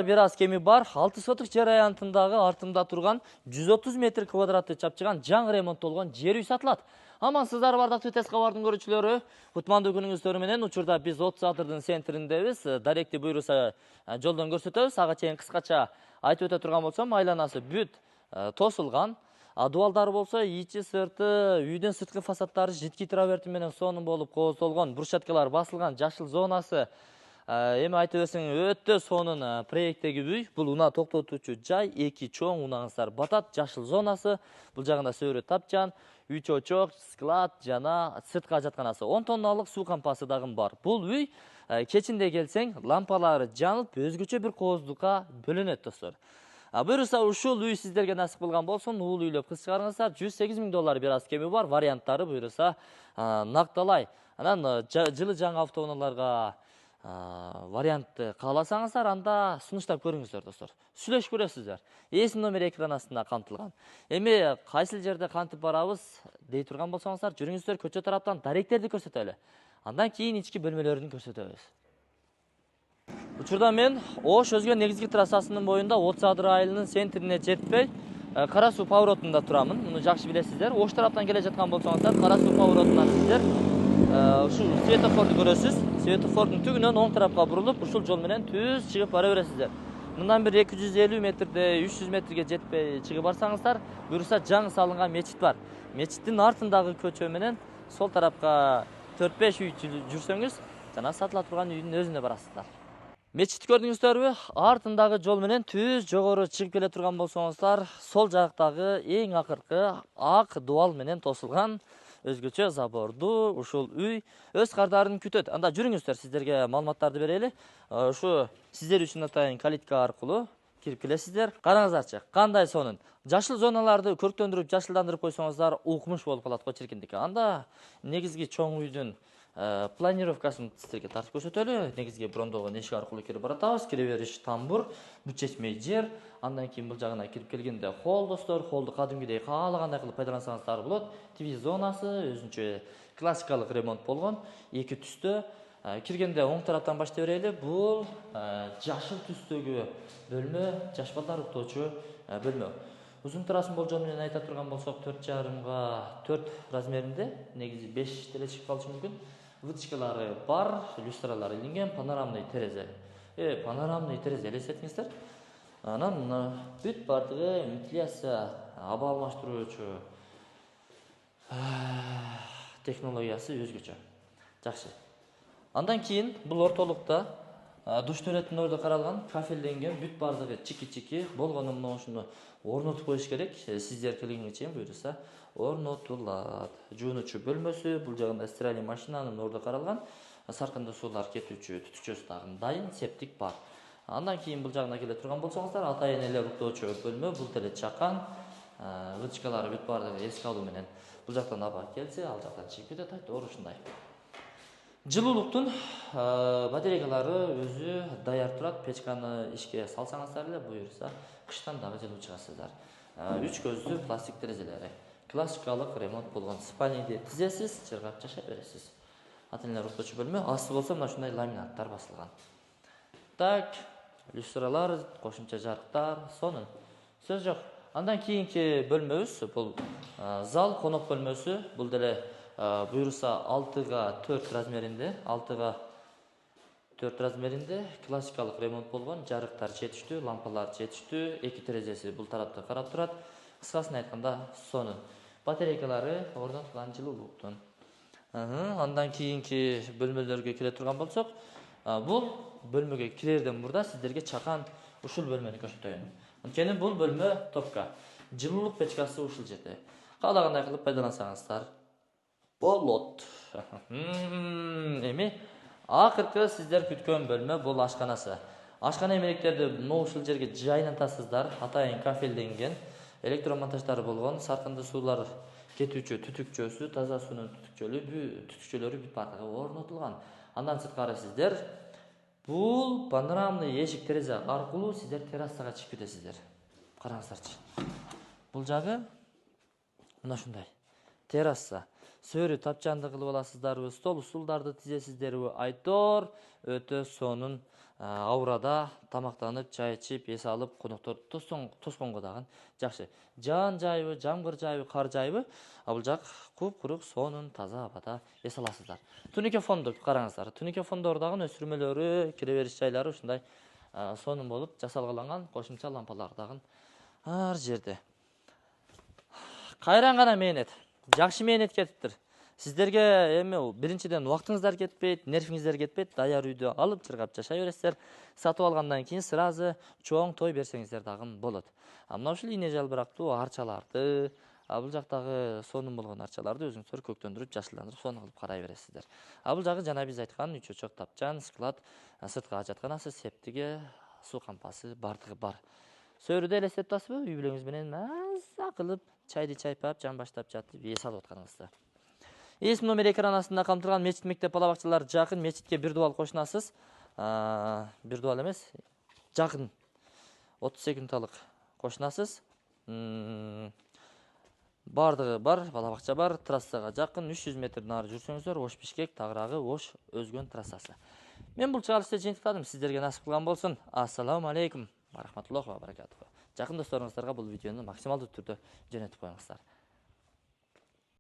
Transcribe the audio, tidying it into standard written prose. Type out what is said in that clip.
бир аз кеми бар. 6 сотук жер аянтындагы артында турган 130 метр квадратты чапчыган жаңы ремонттолгон жер үй сатылат. Амансыздар бардактуу ТС кабардын көрүүчүлөрү. Кутмандуу күнүңүздөр менен учурда биз От Саатырдын центриндебиз. Даректи буйруса жолдон көрсөтөбүз. Ага чейин кыскача айтып өтө турган болсом, айланасы бүт тосулган. Дуалдары болсо ичи сырты, үйдүн сырткы фасадтары житки траверти менен сонун болуп кооздолгон, брусчаткалар басылган, жашыл зонасы. Эми айтып берсең өтө сонун проекттеги үй. Бул унаа токтотуучу жай, эки чоң унааңыздар батат, жашыл зонасы, бул жагында сөөрү тапчан, үй чочок, склад жана сыртка жатканасы. 10 тонналык суу кампасы дагы бар. Бул үй кечинде келсең, лампалары жанып, өзгөчө бир кооздукка бөлөнөт достор. Буюрса ушул үй сиздерге насип кылган болсун, уул үйлөп кыз чыгарыңыздар. $108.000 бир аз кеми бар. Варианттары буюрса накталай. Анан жылы жаңы автоунааларга вариантты кааласаңыздар, анда сунуштап көрүңүздөр достор. Сүйлөшүп көрөсүздөр. Эсин номер экран астында камтылган. Эми кайсы жерде кантип барабыз дей турган болсоңуздар, жүрүңүздөр, көчө тараптан даректерди көрсөтөлү. Андан кийин ички бөлмөлөрүн көрсөтөбүз. Учурда мен Ош Өзгөн негизги трассасынын боюнда От Саатыр айылынын центрине жетпей, Кара суу поворотунда турамын. Муну жакшы билесиздер. Ош тараптан келе жаткан болсоңуздар, Кара суу поворотунан сиздер ушул светофорду көрөсүз. Светофордун түгүнөн оң тарапка бурулуп, ушул жол менен түз чыгып бара бересиздер. Мындан бир 250 метрде, 300 метрге жетпей чыгып барсаңыздар, буюрса жаңы салынган мечит бар. Мечиттин артындагы көчө менен сол тарапка 4-5 үй жүрсөңүз, жана сатыла турган үйдүн өзүнө барасыздар. Мечит көрдүңүздөрбү? Артындагы жол менен түз жогору чыгып келе турган болсоңуздар, сол жактагы эң акыркы ак дуал менен тосулган өзгөчө заборду ушул үй өз кардарын күтөт. Анда жүрүңүздөр, сиздерге маалыматтарды берели. Ушу сиздер үчүн атайын калитка аркылуу кирип келесиздер. Караңыздарчы, кандай сонун. Жашыл зоналарды көрктөндүрүп, жашылдандырып койсоңуздар, укмуш болуп калат го чиркиндикке. Анда негизги чоң үйдүн планировкасын сиздерге тартып көрсөтөлү. Негизги брондолгон эшик аркылуу кирип баратабыз. Кире бериш тамбур, бүт чечмей жер. Андан кийин бул жагына кирип келгенде холл достор, холлду кадимгидей каалагандай кылып пайдалансаңыздар болот. ТВ зонасы өзүнчө классикалык ремонт болгон, эки түстө. Киргенде оң тараптан баштай берели. Бул жашыл түстөгү бөлмө, жаш балдар уктоочу бөлмө. Узун трасын болжол менен айта турган болсок, 4,5-га 4 размеринде, негизи 5 деле чыгып калышы мүмкүн. Вытяжкалары бар, люстралары илинген, панорамный терезе. Панорамный терезе элестетиңиздер. Анан бүт бардыгы вентиляция, аба алмаштыруучу технологиясы өзгөчө. Жакшы. Андан кийин бул ортолукта душ туалеттин орду каралган, кафелденген, бүт бардыгы чики-чики болгону мына ушуну орнотуп коюш керек. Сиздер келгенге чейин буюрса орнотулат. Жуунуучу бөлмөсү, бул жагында стиральный машинанын орду каралган. Саркынды суулар кетүүчү түтүкчөсү дагы дайын, септик бар. Андан кийин бул жагына келе турган болсоңуздар, ата энелер уктоочу бөлмө, бул деле чакан, вытяжкалары бүт бардыгы эске алуу менен. Бул жактан аба келсе, ал жактан чыгып кетет, туура ушундай. Жылуулуктун батарейкалары өзү даяр турат. Печканы ишке салсаңыздар эле, буюрса кыштан дагы жылуу чыгасыздар. 3 көздүү пластик терезелери. Классикалык ремонт болгон. Спальныйды тизесиз, чыргап жашап бересиз. Ата-энелер уктоочу бөлмө, асты болсо мына ушундай ламинаттар басылган. Так, люстралар, кошумча жарыктар, сонун. Сөз жок. Андан кийинки бөлмөбүз бул зал, конок бөлмөсү. Бул деле буюрса 6-га 4 размеринде, 6-га 4 размеринде классикалык ремонт болгон, жарыктар жетиштүү, лампалар жетиштүү, эки терезеси бул тарапта карап турат. Кыскасын айтканда сонун. Батарейкалары орнотулган жылуулуктун. Андан кийинки бөлмөлөргө келе турган болсок, бул бөлмөгө кирерден мурда сиздерге чакан ушул бөлмөнү көрсөтөйүн. Анткени бул бөлмө топка. Жылуулук печкасы ушул жерде. Каалагандай кылып пайдалансаңыздар болот. Эми акыркы сиздер күткөн бөлмө бул ашканасы. Ашкана эмеректерди ушул жерге жайнатасыздар. Атайын кафелденген, электромонтаждары болгон, саркынды суулар кетүүчү түтүкчөсү, таза суунун түтүкчөлөрү бүт бардыгы орнотулган. Андан сырткары сиздер бул панорамный эшик терезе аркылуу сиздер террасага чыгып кетесиздер. Караңыздарчы. Бул жагы мына ушундай. Терраса. сөрү тапчанды кылып аласыздарбы, стол устулдарды тизесиздерби, айтор өтө сонун. Аурада тамактанып, чай ичип, эс алып, конокторду тосконго дагы жакшы. Жаан жайбы, жамгыр жайбы, кар жайбы, бул жак куп-курук, сонун, таза абада эс аласыздар. Тунике фонду караңыздар. Тунике фондор дагы өсүрмөлөрү, кире бериш жайлары ушундай сонун болуп жасалган, кошумча лампалар дагы ар жерде. Кайран гана мээнет, жакшы мээнет кетиптир. Сиздерге эми биринчиден убактыңыздар кетпейт, нервиңиздер кетпейт, даяр үйдө алып чыргап жашай бересиздер. Сатып алгандан кийин сразу чоң той берсеңиздер дагы болот. Мына ушул ийне жалбырактуу арчаларды, бул жактагы сонун болгон арчаларды өзүңүздөр көктөндүрүп, жашылдандырып, сонун кылып карай бересиздер. Бул жагы жана биз айткан 3 очок тапчан, склад, сырткы ажатканасы, септиги, суу кампасы бардыгы бар. Сөрүдө элестетип атасызбы? Үй бүлөңүз менен маза кылып, чайды чайпап, жан баштап жатып, эс алып атканыңызды. Эс номер экран астында камтылган мечит, мектеп, бала бакчалар жакын, мечитке бир дубал кошунасыз. Бир дубал эмес, жакын 30 секундалык кошунасыз. Бардыгы бар, бала бакча бар, трассага жакын 300 метрден ары жүрсөңүздөр, Ош Бишкек, тагыраагы Ош Өзгөн трассасы. Мен бул чыгарылышты жыйынтыктадым, сиздерге насип кылган болсун. Ассаламу алейкум ва рахматуллахи ва баракатуху. Жакын досторуңуздарга бул видеону максималдуу түрдө жөнөтүп коюңуздар.